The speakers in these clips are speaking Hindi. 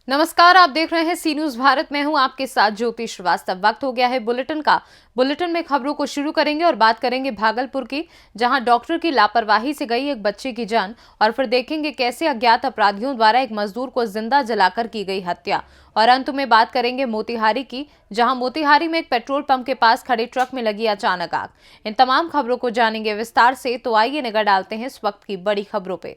नमस्कार, आप देख रहे हैं सी न्यूज भारत। में हूं आपके साथ ज्योति श्रीवास्तव। वक्त हो गया है बुलेटिन का। बुलेटिन में खबरों को शुरू करेंगे और बात करेंगे भागलपुर की, जहां डॉक्टर की लापरवाही से गई एक बच्चे की जान, और फिर देखेंगे कैसे अज्ञात अपराधियों द्वारा एक मजदूर को जिंदा जलाकर की गई हत्या। और अंत में बात करेंगे मोतिहारी की, जहां मोतिहारी में एक पेट्रोल पंप के पास खड़े ट्रक में लगी अचानक आग। इन तमाम खबरों को जानेंगे विस्तार से, तो आइए नजर डालते हैं इस वक्त की बड़ी खबरों पे।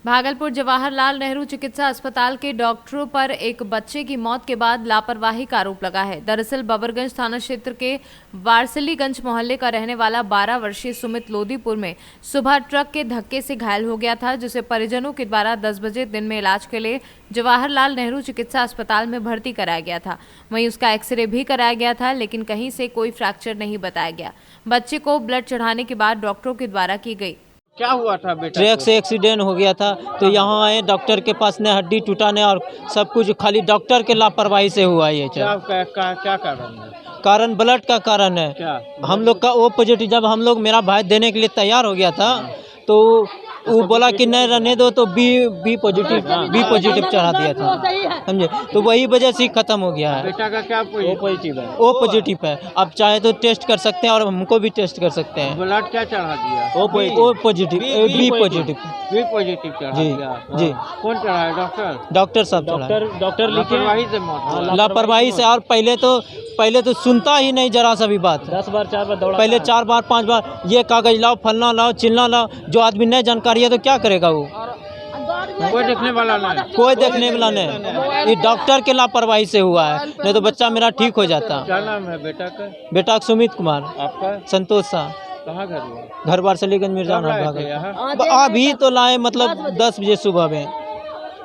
भागलपुर जवाहरलाल नेहरू चिकित्सा अस्पताल के डॉक्टरों पर एक बच्चे की मौत के बाद लापरवाही का आरोप लगा है। दरअसल बबरगंज थाना क्षेत्र के वारसलीगंज मोहल्ले का रहने वाला 12 वर्षीय सुमित लोदीपुर में सुबह ट्रक के धक्के से घायल हो गया था, जिसे परिजनों के द्वारा 10 बजे दिन में इलाज के लिए जवाहरलाल नेहरू चिकित्सा अस्पताल में भर्ती कराया गया था। वहीं उसका एक्सरे भी कराया गया था, लेकिन कहीं से कोई फ्रैक्चर नहीं बताया गया। बच्चे को ब्लड चढ़ाने के बाद डॉक्टरों के द्वारा की गई। क्या हुआ था बेटा? ट्रक से एक्सीडेंट हो गया था, तो यहाँ आए डॉक्टर के पास ने हड्डी टूटा ने और सब कुछ खाली डॉक्टर के लापरवाही से हुआ ये। क्या कारण है? कारण ब्लड का कारण है। क्या हम लोग का ओ पॉजिटिव, जब हम लोग मेरा भाई देने के लिए तैयार हो गया था तो वो बोला कि नहीं रहने दो, तो बी पॉजिटिव चढ़ा दिया था, समझे। तो वही वजह से खत्म हो गया है। बेटा का क्या पॉजिटिव है? ओ पॉजिटिव है। अब चाहे तो टेस्ट कर सकते हैं और हमको भी टेस्ट कर सकते हैं। ब्लड क्या चढ़ा दिया? ओ पॉजिटिव, बी पॉजिटिव चढ़ा जी दिया। जी। कौन चढ़ाया? डॉक्टर साहब चढ़ाए। डॉक्टर लापरवाही से मौत। लापरवाही से। और पहले तो सुनता ही नहीं जरा सा भी बात। 10 बार 4 बार दौड़ा, पहले 4 बार 5 बार ये कागज लाओ, फलना लाओ, चिलना लाओ। जो आदमी नहीं जानकारी है तो क्या करेगा वो? कोई देखने वाला नहीं। कोई देखने वाला नहीं। ये डॉक्टर के लापरवाही से हुआ है, नहीं तो बच्चा मेरा ठीक हो जाता। क्या नाम है बेटा का? बेटा सुमित कुमार। आपका? संतोष शाह। कहाँ घर हुआ? घर वारसलीगंज मिर्जा। कब लाए थे यहाँ? अभी तो लाए, मतलब 10 बजे सुबह में,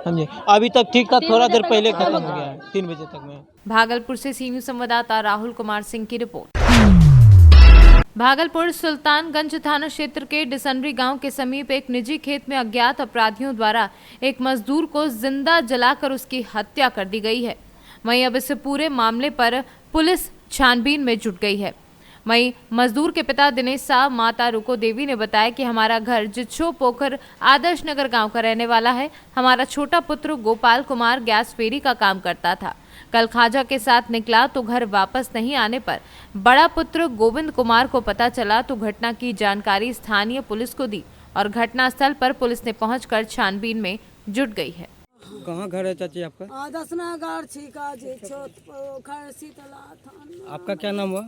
समझे। अभी तक ठीक था, थोड़ा देर पहले खत्म हो गया है, 3 बजे तक में। भागलपुर से सी न्यूज संवाददाता राहुल कुमार सिंह की रिपोर्ट। भागलपुर सुल्तानगंज थाना क्षेत्र के डिसनरी गांव के समीप एक निजी खेत में अज्ञात अपराधियों द्वारा एक मजदूर को जिंदा जलाकर उसकी हत्या कर दी गई है। वहीं अब इस पूरे मामले पर पुलिस छानबीन में जुट गई है। वहीं मजदूर के पिता दिनेश शाह माता रुको देवी ने बताया कि हमारा घर जिच्छो पोखर आदर्श नगर गांव का रहने वाला है। हमारा छोटा पुत्र गोपाल कुमार गैस फेरी का काम करता था। कल खाजा के साथ निकला तो घर वापस नहीं आने पर बड़ा पुत्र गोविंद कुमार को पता चला, तो घटना की जानकारी स्थानीय पुलिस को दी और घटनास्थल पर पुलिस ने पहुंचकर छानबीन में जुट गई है। कहाँ घर है चाची आपका? आदर्श नगर छिका जिच्छो पोखर शीतला थाना। आपका क्या नाम हुआ?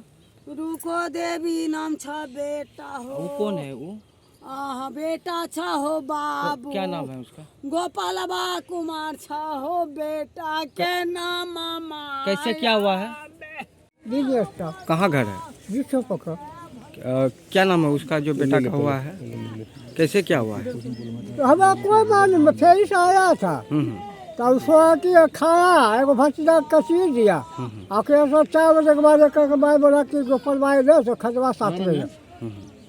रुको देवी नाम छ बेटा हो। वो कौन है वो? बेटा छ हो बाबू। क्या नाम है उसका? गोपालबा कुमार छ हो बेटा के नाम मामा। कैसे क्या हुआ है? कहाँ घर है? जिच्छो पोखर। क्या नाम है उसका जो बेटा का हुआ है? कैसे क्या हुआ है? तो हमें कोई मालूम, फेरी से आया था तो उसको कि खाया एगो भतीजा कसीर दिया। आखिर 4 बजे के बाद एक बार बोला कि गोपाल भाई दे तो खतवा 7 बजे।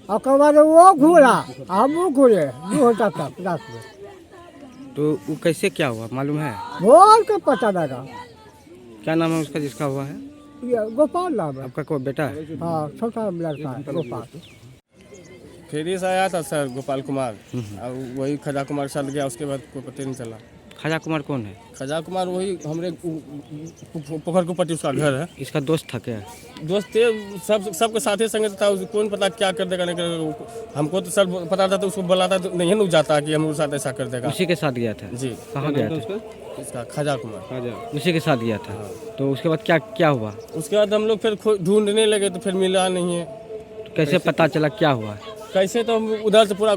और बाद वो घूरा, हम घूरे 2 घंटा तक रात में। तो वो कैसे क्या हुआ मालूम है? बोल के पता लगा। क्या नाम है उसका जिसका हुआ है? ये गोपाल नाम है। आपका कोई बेटा है? हाँ, छोटा लड़का है गोपाल। फेरी से आया था सर गोपाल कुमार, और वही खजा कुमार चल गया, उसके बाद कोई पता नहीं चला। खजा कुमार कौन है? खजा कुमार वही हमरे पोखर को पट्टी उसका घर है। इसका दोस्त था क्या? दोस्त थे, सबके साथे संगे था। कौन पता क्या कर देगा नहीं कर। हमको तो सर पता था, तो उसको बुलाता तो नहीं न जाता कि हम साथ ऐसा कर देगा। उसी के साथ गया था जी? कहाँ गया था? इसका खजा कुमार, उसी के साथ गया था। तो उसके बाद क्या हुआ? उसके बाद हम लोग फिर ढूंढने लगे तो फिर मिला नहीं है। तो कैसे पता चला क्या हुआ? कैसे तो हम उधर से पूरा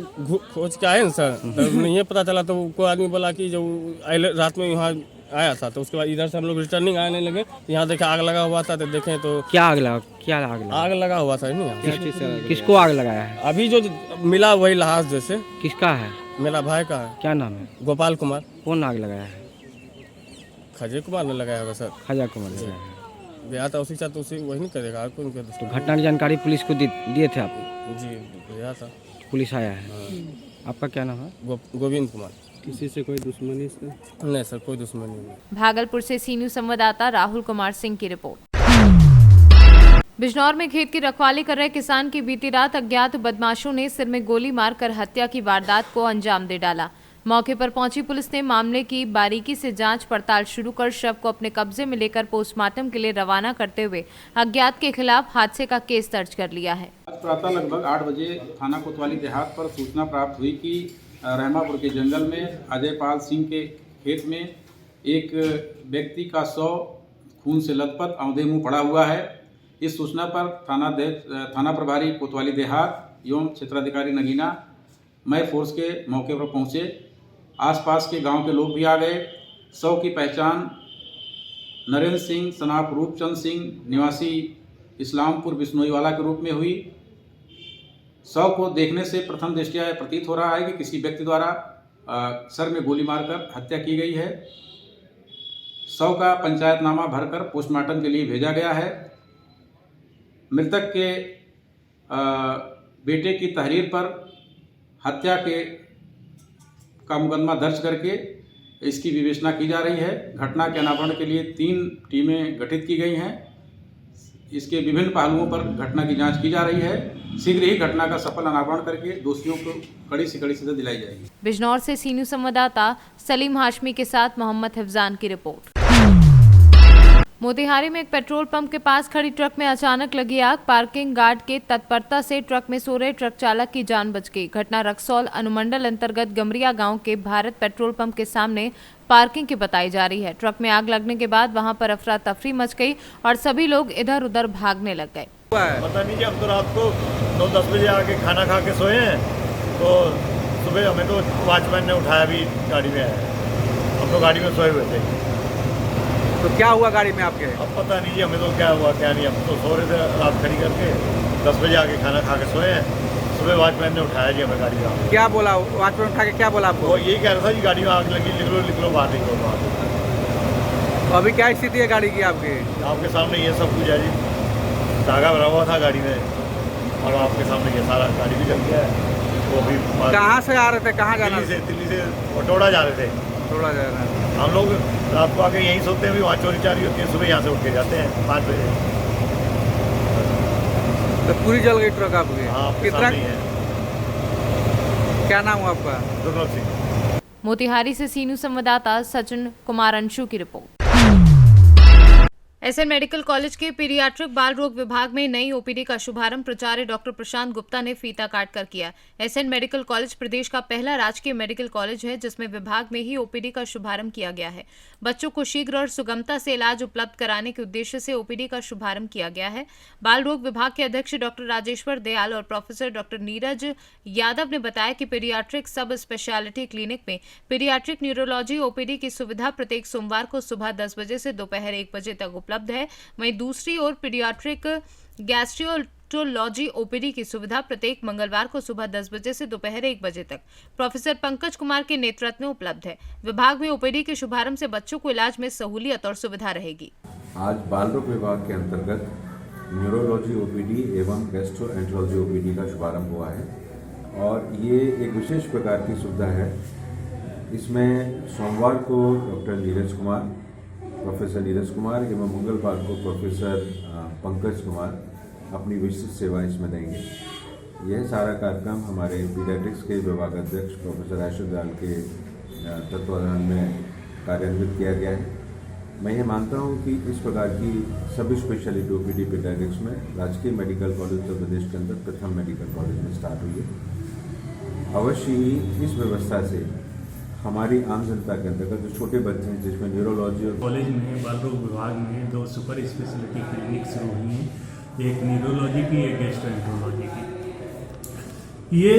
खोज के आए ना सर, तो नहीं पता चला। तो कोई आदमी बोला कि जो रात में यहाँ आया था, तो उसके बाद इधर से हम लोग रिटर्निंग आने लगे। यहाँ देखे आग लगा हुआ था, तो देखें तो क्या आग लगा? आग लगा हुआ था नहीं। किसको आग लगाया है? अभी जो मिला वही लाश जैसे। किसका है? मेरा भाई का है। क्या नाम है? गोपाल कुमार। कौन आग लगाया है? खजे कुमार ने लगाया होगा सर। खजा कुमार लगाया है। गया था उसी साथ, तो उसी वही नहीं करेगा और कौन कर। तो घटना की जानकारी पुलिस को दिए थे आप? जी गया था। पुलिस आया है। आपका क्या नाम है? गोविंद कुमार। किसी से कोई दुश्मनी से? नहीं सर, कोई दुश्मनी नहीं। भागलपुर से सी न्यूज संवाददाता राहुल कुमार सिंह की रिपोर्ट। बिजनौर में खेत की रखवाली कर रहे किसान की बीती रात अज्ञात बदमाशों ने सिर में गोली मारकर हत्या की वारदात को अंजाम दे डाला। मौके पर पहुंची पुलिस ने मामले की बारीकी से जांच पड़ताल शुरू कर शव को अपने कब्जे में लेकर पोस्टमार्टम के लिए रवाना करते हुए अज्ञात के खिलाफ हादसे का केस दर्ज कर लिया है। आज प्रातः लगभग 8 बजे थाना कोतवाली देहात पर सूचना प्राप्त हुई कि रहमापुर के जंगल में अजय पाल सिंह के खेत में एक व्यक्ति का शव खून से लथपथ औंधे मुंह पड़ा हुआ है। इस सूचना पर थाना प्रभारी कोतवाली देहात एवं क्षेत्राधिकारी नगीना मय फोर्स के मौके पर पहुंचे। आसपास के गांव के लोग भी आ गए। शव की पहचान नरेंद्र सिंह सनाफ रूपचंद सिंह निवासी इस्लामपुर बिश्नोईवाला के रूप में हुई। शव को देखने से प्रथम दृष्टया प्रतीत हो रहा है कि किसी व्यक्ति द्वारा सर में गोली मारकर हत्या की गई है। शव का पंचायतनामा भरकर पोस्टमार्टम के लिए भेजा गया है। मृतक के बेटे की तहरीर पर हत्या का मुकदमा दर्ज करके इसकी विवेचना की जा रही है। घटना के अनावरण के लिए 3 टीमें गठित की गई हैं। इसके विभिन्न पहलुओं पर घटना की जांच की जा रही है। शीघ्र ही घटना का सफल अनावरण करके दोषियों को कड़ी से कड़ी सजा दिलाई जाएगी। बिजनौर से सी न्यूज़ संवाददाता सलीम हाशमी के साथ मोहम्मद हिफजान की रिपोर्ट। मोतिहारी में एक पेट्रोल पंप के पास खड़ी ट्रक में अचानक लगी आग। पार्किंग गार्ड के तत्परता से ट्रक में सो रहे ट्रक चालक की जान बच गई। घटना रक्सौल अनुमंडल अंतर्गत गमरिया गांव के भारत पेट्रोल पंप के सामने पार्किंग की बताई जा रही है। ट्रक में आग लगने के बाद वहां पर अफरा तफरी मच गई और सभी लोग इधर उधर भागने लग गए। पता नहीं जी, हम तो रात को 9-10 बजे आके खाना खा के सोए हैं, तो सुबह हमें तो वॉचमैन ने उठाया भी गाड़ी में आया। हम तो गाड़ी में सोए हुए थे। तो क्या हुआ गाड़ी में आपके? अब पता नहीं जी हमें तो क्या हुआ क्या नहीं। हम तो सो रहे थे रात खड़ी करके, 10 बजे आके खाना खा के सोए हैं। सुबह वॉचमैन ने उठाया जी हमें गाड़ी में। क्या बोला वॉचमैन उठा के? क्या बोला आपको? वो यही कह रहा था जी गाड़ी में आग लगी, निकलो बाहर निकलो बाहर। तो अभी क्या स्थिति है गाड़ी की आपके? आपके सामने ये सब कुछ है जी। धागा भरा हुआ था गाड़ी में और आपके सामने ये सारा गाड़ी भी जल गया है। वो भी कहाँ से आ रहे थे, कहाँ जाना? दिल्ली से टोड़ा जा रहे थे। थोड़ा जा रहा है। हम लोग रात को आके यहीं सोते हैं, भी वहाँ चोरी चारी होती है। सुबह यहाँ से उठ के जाते हैं 5 बजे। तो पूरी जल गई ट्रक आपकी? हाँ, कितना? है। क्या नाम हुआ आपका? दुर्लभ सिंह। मोतिहारी से सी न्यूज़ संवाददाता सचिन कुमार अंशु की रिपोर्ट। एसएन मेडिकल कॉलेज के पीडियाट्रिक बाल रोग विभाग में नई ओपीडी का शुभारंभ प्राचार्य डॉक्टर प्रशांत गुप्ता ने फीता काटकर किया। एसएन मेडिकल कॉलेज प्रदेश का पहला राजकीय मेडिकल कॉलेज है जिसमें विभाग में ही ओपीडी का शुभारंभ किया गया है। बच्चों को शीघ्र और सुगमता से इलाज उपलब्ध कराने के उद्देश्य से ओपीडी का शुभारंभ किया गया है। बाल रोग विभाग के अध्यक्ष डॉक्टर राजेश्वर दयाल और प्रोफेसर डॉक्टर नीरज यादव ने बताया कि पीडियाट्रिक सब स्पेशलिटी क्लिनिक में पीडियाट्रिक न्यूरोलॉजी ओपीडी की सुविधा प्रत्येक सोमवार को सुबह 10 बजे से दोपहर 1 बजे तक उपलब्ध है। वहीं दूसरी ओर पीडियाट्रिक गैस्ट्रोएंटरोलॉजी ओपीडी की सुविधा प्रत्येक मंगलवार को सुबह 10 बजे से दोपहर 1 बजे तक प्रोफेसर पंकज कुमार के नेतृत्व में उपलब्ध है। विभाग में ओपीडी के शुभारंभ से बच्चों को इलाज में सहूलियत और सुविधा रहेगी। आज बाल रोग विभाग के अंतर्गत न्यूरोलॉजी ओपीडी एवं गैस्ट्रोएंटरोलॉजी ओपीडी का शुभारंभ हुआ है और ये एक विशेष प्रकार की सुविधा है। इसमें सोमवार को डॉक्टर नीरज कुमार, प्रोफेसर नीरज कुमार एवं मंगलवार को प्रोफेसर पंकज कुमार अपनी विशिष्ट सेवा इसमें देंगे। यह सारा कार्यक्रम हमारे पीडियाट्रिक्स के विभाग अध्यक्ष प्रोफेसर राजेश्वर दयाल के तत्वाधान में कार्यान्वित किया गया है। मैं ये मानता हूँ कि इस प्रकार की सभी स्पेशलिटी ओपीडी पीडियाट्रिक्स में राजकीय मेडिकल कॉलेज उत्तर प्रदेश के अंदर प्रथम मेडिकल कॉलेज में स्टार्ट हुई है। अवश्य ही इस व्यवस्था से हमारी आम जनता के अंतर्गत जो छोटे बच्चे हैं जिसमें न्यूरोलॉजी और कॉलेज में बाल रोग विभाग में 2 सुपर स्पेशलिटी क्लिनिक शुरू हुई हैं, एक न्यूरोलॉजी की, एक गैस्ट्रोएंटरोलॉजी की। ये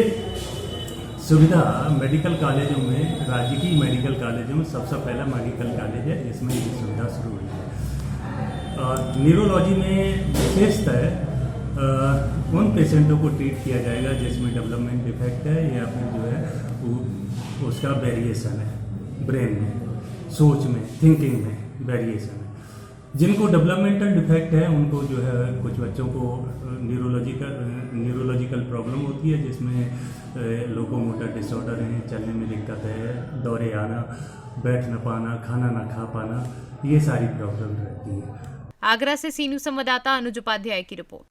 सुविधा मेडिकल कॉलेजों में, राज्य की मेडिकल कॉलेजों में सबसे पहला मेडिकल कॉलेज है जिसमें ये सुविधा शुरू हुई है। और न्यूरोलॉजी में विशेषतः उन पेशेंटों को ट्रीट किया जाएगा जिसमें डेवलपमेंट डिफेक्ट है या फिर जो है उसका वेरिएशन है, ब्रेन में, सोच में, थिंकिंग में वेरिएशन है। जिनको डेवलपमेंटल डिफेक्ट है उनको जो है कुछ बच्चों को न्यूरोलॉजिकल प्रॉब्लम होती है जिसमें लोकोमोटर डिसऑर्डर है, चलने में दिक्कत है, दौरे आना, बैठ न पाना, खाना न खा पाना, ये सारी प्रॉब्लम रहती है। आगरा से सी न्यूज़ संवाददाता अनुज उपाध्याय की रिपोर्ट।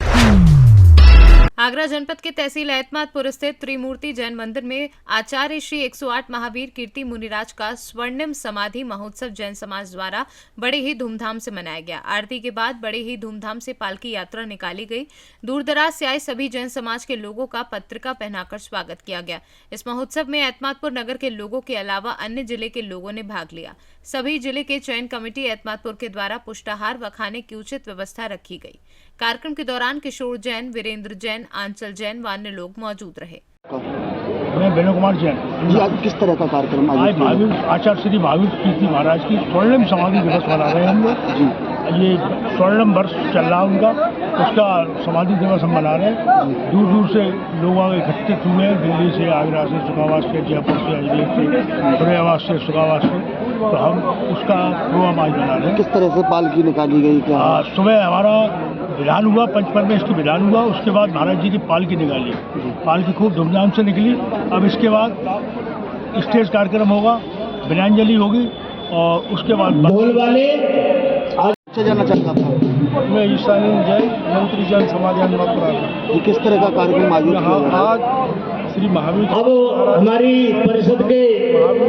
आगरा जनपद के तहसील एतमादपुर स्थित त्रिमूर्ति जैन मंदिर में आचार्य श्री 108 महावीर कीर्ति मुनिराज का स्वर्णिम समाधि महोत्सव जैन समाज द्वारा बड़े ही धूमधाम से मनाया गया। आरती के बाद बड़े ही धूमधाम से पालकी यात्रा निकाली गई। दूर दराज से आए सभी जैन समाज के लोगों का पत्रिका पहनाकर स्वागत किया गया। इस महोत्सव में एतमादपुर नगर के लोगों के अलावा अन्य जिले के लोगों ने भाग लिया। सभी जिले के चयन कमेटी एतमादपुर के द्वारा पुष्टाहार व खाने की उचित व्यवस्था रखी गई। कार्यक्रम के दौरान किशोर जैन, वीरेंद्र जैन, आंचल जैन व अन्य लोग मौजूद रहे। मैं वेणु कुमार जैन जी, आज किस तरह का कार्यक्रम आज महावीर आचार्य श्री महावीर कीर्ति महाराज की स्वर्णिम समाधि दिवस मना रहे हैं हम लोग जी। ये स्वर्णिम वर्ष चल रहा उनका, उसका समाधि दिवस हम मना रहे हैं। दूर दूर से लोग एकत्रित हुए हैं, दिल्ली से, आगरा से, सुखावास से, जयपुर से, अजमेर से, फतेहाबाद से, सुखावास से। तो हम उसका प्रोग्राम आज बना रहे हैं। किस तरह से पालकी निकाली गई? क्या सुबह हमारा विधान हुआ, पंचपरमेश की विधान हुआ, उसके बाद महाराज जी की पालकी निकाली। पालकी खूब धूमधाम से निकली। अब इसके बाद स्टेज कार्यक्रम होगा, विनयाजलि होगी और उसके बाद जाना चाहता था। मैं ईशानी जैन, मंत्री जैन समाज एतमादपुर। किस तरह का कार्यक्रम आज श्री महावीर। अब हमारी परिषद के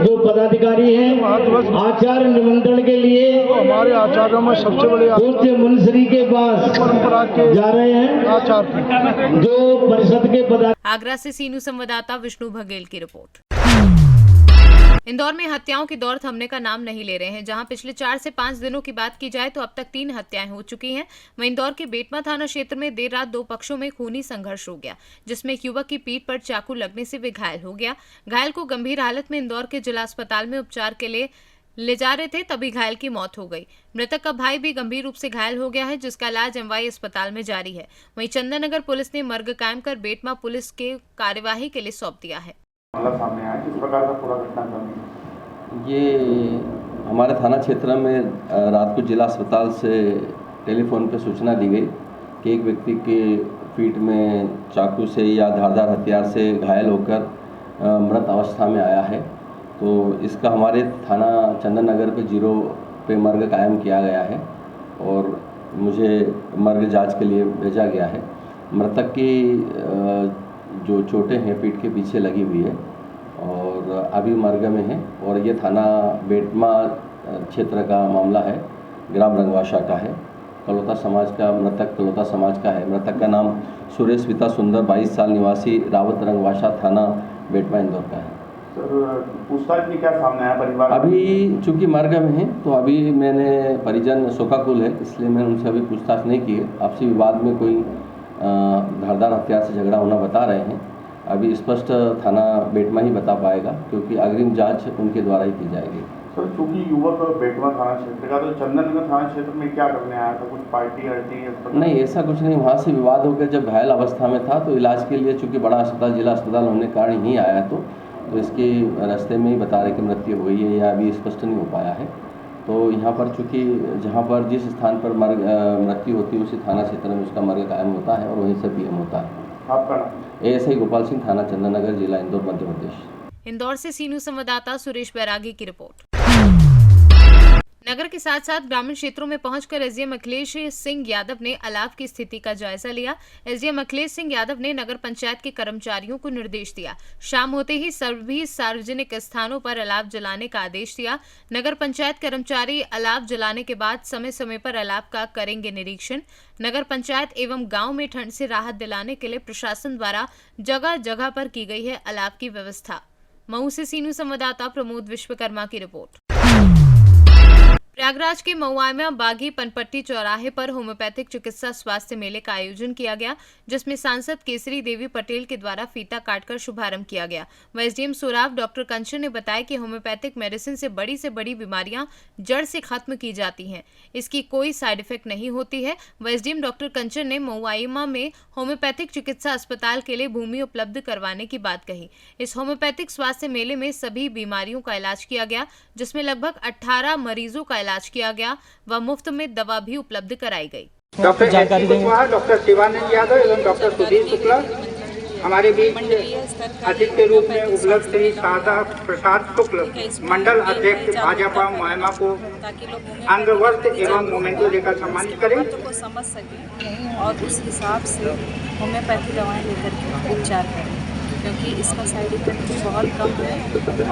जो पदाधिकारी हैं आचार्य निमंत्रण के लिए हमारे आचार्यों में सबसे बड़े पूज्य मुंसरी के पास परंपरा के जा रहे हैं आचार्य जो परिषद के पदाधिकारी। आगरा से सीनू संवाददाता विष्णु बघेल की रिपोर्ट। इंदौर में हत्याओं की दौड़ थमने का नाम नहीं ले रहे हैं। जहां पिछले 4 से 5 दिनों की बात की जाए तो अब तक 3 हत्याएं हो चुकी हैं। वहीं इंदौर के बेटमा थाना क्षेत्र में देर रात 2 पक्षों में खूनी संघर्ष हो गया, जिसमें एक युवक की पीठ पर चाकू लगने से वे घायल हो गया। घायल को गंभीर हालत में इंदौर के जिला अस्पताल में उपचार के लिए ले जा रहे थे, तभी घायल की मौत हो गई। मृतक का भाई भी गंभीर रूप से घायल हो गया है, जिसका इलाज एमवाई अस्पताल में जारी है। वहीं चंदननगर पुलिस ने मर्ग कायम कर बेटमा पुलिस के कार्यवाही के लिए सौंप दिया है। सामने आया किस प्रकार का पूरा घटनाक्रम? ये हमारे थाना क्षेत्र में रात को जिला अस्पताल से टेलीफोन पर सूचना दी गई कि एक व्यक्ति के पीठ में चाकू से या धारदार हथियार से घायल होकर मृत अवस्था में आया है। तो इसका हमारे थाना चंदन नगर पे 0 पे मर्ग कायम किया गया है और मुझे मर्ग जांच के लिए भेजा गया है। मृतक की जो चोटें हैं पीठ के पीछे लगी हुई है और अभी मर्ग में है और ये थाना बेटमा क्षेत्र का मामला है, ग्राम रंगवाशा का है, कलोता समाज का। मृतक कलोता समाज का है। मृतक का नाम सुरेश पिता सुंदर 22 साल निवासी रावत रंगवाशा थाना बेटमा इंदौर का है। सर पूछताछ में क्या सामने आया परिवार? अभी चूंकि मर्ग में है तो अभी मैंने परिजन शोकाकुल है, इसलिए मैंने उनसे अभी पूछताछ नहीं की है। आपसी विवाद में कोई धारदार हथियार से झगड़ा होना बता रहे हैं। अभी स्पष्ट थाना बेटमा ही बता पाएगा क्योंकि अग्रिम जांच उनके द्वारा ही की जाएगी। सर चूँकि युवक बेटमा थाना क्षेत्र का, तो चंदननगर थाना क्षेत्र में क्या करने आया था? कुछ पार्टी अर्टी? नहीं, ऐसा कुछ नहीं। वहाँ से विवाद होकर जब घायल अवस्था में था तो इलाज के लिए चूँकि बड़ा अस्पताल जिला अस्पताल होने के कारण ही आया तो इसके रास्ते में ही बता रहे कि मृत्यु हुई है या अभी स्पष्ट नहीं हो पाया है। तो यहाँ पर चूँकि जहाँ पर जिस स्थान पर मृत्यु होती है उसी थाना क्षेत्र में उसका मर्ग कायम होता है और वहीं से पीएम होता है। आपका नाम? ASI गोपाल सिंह, थाना चंदननगर, जिला इंदौर, मध्य प्रदेश। इंदौर से सीनू संवाददाता सुरेश बैरागी की रिपोर्ट। नगर के साथ साथ ग्रामीण क्षेत्रों में पहुंचकर एसडीएम अखिलेश सिंह यादव ने अलाव की स्थिति का जायजा लिया। एसडीएम अखिलेश सिंह यादव ने नगर पंचायत के कर्मचारियों को निर्देश दिया। शाम होते ही सभी सार्वजनिक स्थानों पर अलाव जलाने का आदेश दिया। नगर पंचायत कर्मचारी अलाव जलाने के बाद समय समय पर अलाव का करेंगे निरीक्षण। नगर पंचायत एवं गांव में ठंड से राहत दिलाने के लिए प्रशासन द्वारा जगह जगह पर की गई है अलाव की व्यवस्था। मऊ से सीनू संवाददाता प्रमोद विश्वकर्मा की रिपोर्ट। प्रयागराज के मऊआमा बागी पनपट्टी चौराहे पर होम्योपैथिक चिकित्सा स्वास्थ्य मेले का आयोजन किया गया, जिसमें सांसद केसरी देवी पटेल के द्वारा फीता काटकर शुभारंभ किया गया। एसडीएम सोराव डॉक्टर कंचन ने बताया कि होम्योपैथिक मेडिसिन से बड़ी बीमारियां जड़ से खत्म की जाती हैं, इसकी कोई साइड इफेक्ट नहीं होती है। एसडीएम डॉक्टर कंचन ने मऊआमा में होम्योपैथिक चिकित्सा अस्पताल के लिए भूमि उपलब्ध करवाने की बात कही। इस होम्योपैथिक स्वास्थ्य मेले में सभी बीमारियों का इलाज किया गया, जिसमें लगभग 18 मरीजों का इलाज किया गया व मुफ्त में दवा भी उपलब्ध कराई गई। डॉक्टर शिवानंद यादव एवं डॉक्टर सुधीर शुक्ला हमारे बीच अतिथि के रूप में उपलब्ध श्री शारदा प्रसाद शुक्ल मंडल अध्यक्ष भाजपा मुहिमा को अंगवस्त्र एवं मोमेंटो देकर सम्मानित करें। को समझ सकें और उस हिसाब से होम्योपैथी दवाएं लेकर के उपचार करें, क्योंकि इसका साइड इफेक्ट भी बहुत कम है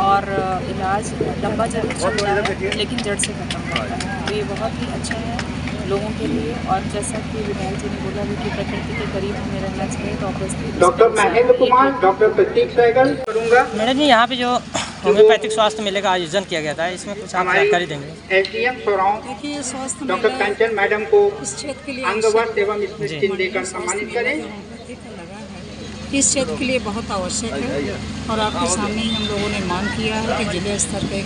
और इलाज लंबा जरूर चलता है लेकिन जड़ से खत्म होता है। तो ये बहुत ही अच्छा है लोगों के लिए। और जैसा कि विधायक जी ने बोला है कि प्रकृति के करीब हमें रहना चाहिए, तो obviously doctor Mahendra Kumar, doctor Prateek Sehgal करूँगा। मैडम जी, यहाँ पे जो होम्योपैथिक स्वास्थ्य मेले का आयोजन किया गया था, इसमें कुछ आप जानकारी देंगे? एसडीएम सोराव देखिए स्वास्थ्य डॉक्टर कंचन मैडम को इस क्षेत्र के लिए अंगवस्त्र एवं चिन्ह देकर सम्मानित करें। इस क्षेत्र के लिए बहुत आवश्यक है और आपके सामने ही हम लोगों ने मांग किया है कि जिले स्तर पे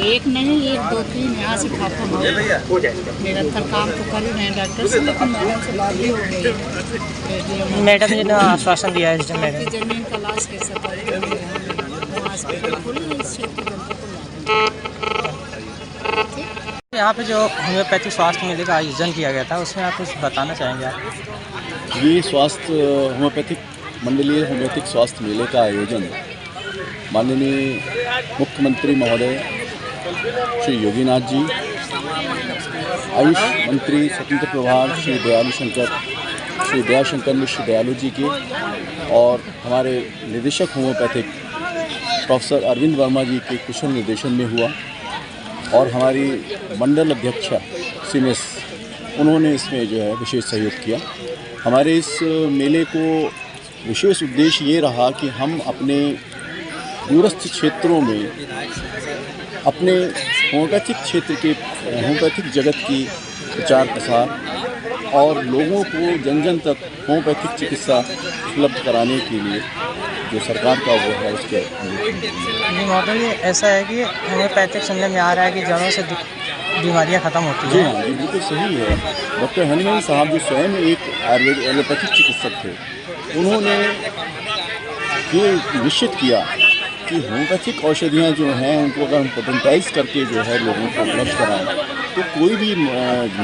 एक नहीं, एक दो तीन यहाँ से खत्म हो जाए। निरंतर काम तो कर ही रहे हैं डॉक्टर से, लेकिन मैडम से बात भी हो गई है। मैडम जी ने आश्वासन दिया है जमीन तलाश के सफाई हॉस्पिटल खोले इस क्षेत्र की जनता को। यहाँ पे जो होम्योपैथिक स्वास्थ्य मेले का आयोजन किया गया था, उसमें आप कुछ बताना चाहेंगे आप? ये स्वास्थ्य होम्योपैथिक मंडलीय होम्योपैथिक स्वास्थ्य मेले का आयोजन माननीय मुख्यमंत्री महोदय श्री योगीनाथ जी, आयुष मंत्री स्वतंत्र प्रभार श्री दयाशंकर मिश्र दयालु जी के और हमारे निदेशक होम्योपैथिक प्रोफेसर अरविंद वर्मा जी के कुशल निर्देशन में हुआ और हमारी मंडल अध्यक्षा सीनेस उन्होंने इसमें जो है विशेष सहयोग किया। हमारे इस मेले को विशेष उद्देश्य ये रहा कि हम अपने दूरस्थ क्षेत्रों में अपने होम्योपैथिक क्षेत्र के होम्योपैथिक जगत की प्रचार प्रसार और लोगों को जन जन तक होम्योपैथिक चिकित्सा उपलब्ध कराने के लिए जो सरकार का वो है उसके मॉडल ये ऐसा है कि होम्योपैथिक सुनने में आ रहा है कि जड़ों से बीमारियां ख़त्म होती हैं। जी हाँ, ये बिल्कुल सही है। डॉक्टर हनीमैन साहब जो स्वयं एक आयुर्वेद एलोपैथिक चिकित्सक थे, उन्होंने ये निश्चित किया कि होम्योपैथिक औषधियाँ जो हैं उनको अगर हम पोटेंटाइज करके जो है लोगों को उपलब्ध कराएं तो कोई भी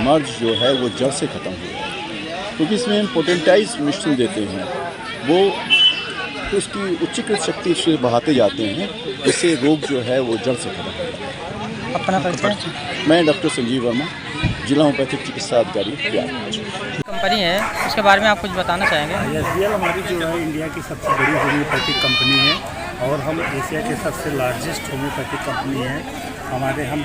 मर्ज जो है वो जड़ से ख़त्म हो जाए, क्योंकि इसमें हम पोटेंटाइज मिश्रण देते हैं, वो तो उसकी उच्चीकृत शक्ति उससे बढ़ाते जाते हैं, जिससे रोग जो है वो जड़ से खत्म हो जाता है। अपना परिचय? मैं डॉक्टर संजीव वर्मा, जिला होम्योपैथिक चिकित्सा अधिकारी प्रयागराज। कंपनी है, उसके बारे में आप कुछ बताना चाहेंगे? एसडीएल हमारी जो है इंडिया की सबसे बड़ी होम्योपैथिक कंपनी है और हम एशिया के सबसे लार्जेस्ट होम्योपैथिक कंपनी है। हम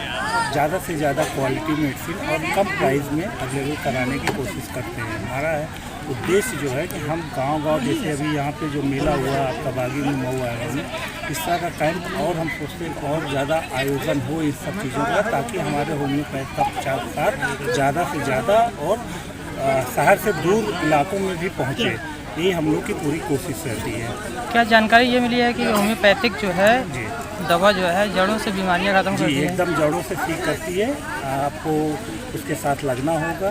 ज़्यादा से ज़्यादा क्वालिटी मेडिसिन और कम प्राइस में अवेलेबल कराने की कोशिश करते हैं। हमारा उद्देश्य जो है कि हम गांव-गांव जैसे अभी यहाँ पे जो मेला हुआ आपका बागी में मऊ आया में, इस तरह का कैंप और हम सोचते हैं और ज़्यादा आयोजन हो इस सब चीज़ों का, ताकि हमारे होम्योपैथ का प्रचार ज़्यादा से ज़्यादा और शहर से दूर इलाकों में भी पहुँचे, ये हम लोग की पूरी कोशिश रहती है। क्या जानकारी ये मिली है कि होम्योपैथिक जो है दवा जो है जड़ों से बीमारियां खत्म करती है? एकदम जड़ों से ठीक करती है। आपको उसके साथ लगना होगा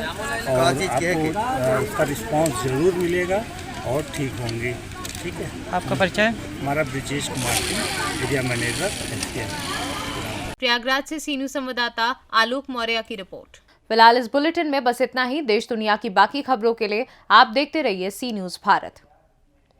और आपको उसका रिस्पांस ज़रूर मिलेगा और ठीक होंगे। ठीक है। आपका परिचय? हमारा Brijesh Kumar Singh, area manager SKM। Prayagraj से सीनू संवाददाता आलोक मौर्य की रिपोर्ट। फिलहाल इस बुलेटिन में बस इतना ही। देश दुनिया की बाकी खबरों के लिए आप देखते रहिए सी न्यूज़ भारत।